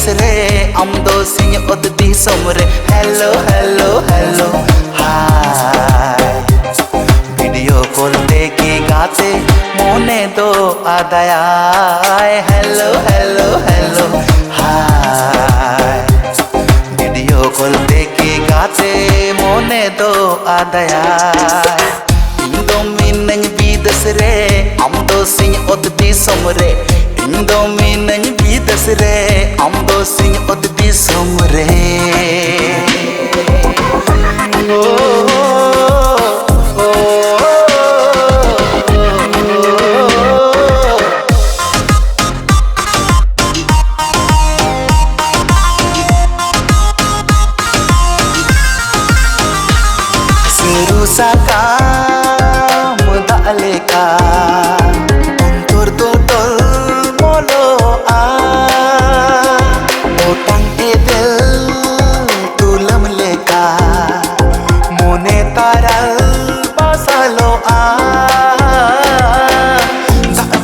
विदेश रे आम दो सिंह ओत दिसोम रे hello hello hello hi video call देखी गाते मोने दो आदया hello hello hello hi video call देखी गाते मोने दो आदया इंदो मिनन विदेश रे आम दो सिंह ओत दिसोम रे इंदो मिनन विदेश रे आम दो सिंह ओत दिसोम रे Sakam daleka untur dodol molo a otang edel tulam leka mone taral pasalo a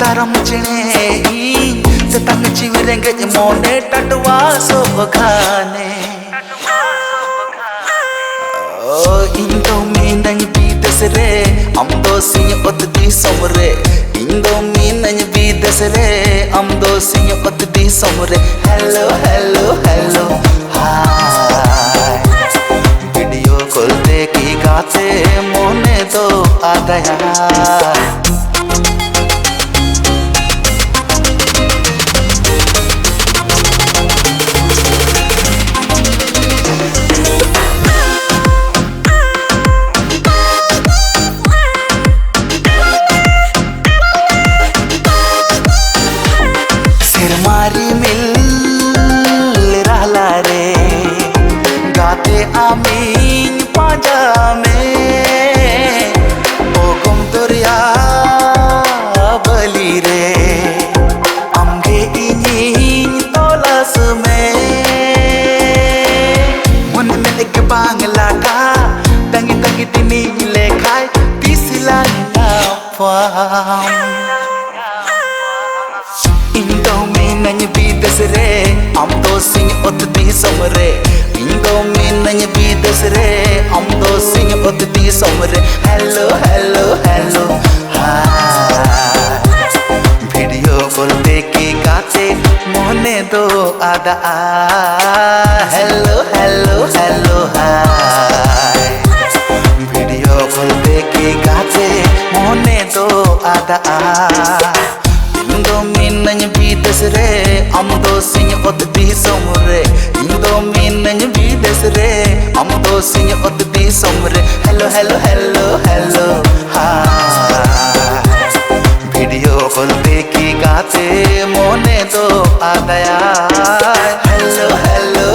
daram chene setang chiwirenge mone tatwa so khane इंदो मिनन विदेश रे आम दो सिंह ओत दिसोम रे इंदो मिनन विदेश रे आम दो सिंह ओत दिसोम रे hello hello hello hi video call देखी गाते मोने दो आदया मारी मिल रहला रे गाते आमीन पाजा में ओगम दरिया बली रे अमगे इनिन तोलस में मन में एक बांगला का तंगी तंगी तिनी लेखाय तिसला ना पाम इंदो मिनन विदेश रे आम दो सिंह ओत दिसोम रे इंदो मिनन विदेश रे आम दो सिंह ओत दिसोम रे hello hello hello hi video call देखी गाते मोने दो आदा hello hello hello hi video call देखी गाते मोने दो आदा इंदो मिनन विदेश रे आम दो सिंह ओत दिसोम रे इंदो मिनन विदेश रे आम दो सिंह ओत दिसोम रे hello hello hello hello hi video call देखी गाते मोने दो आदया हेलो हेलो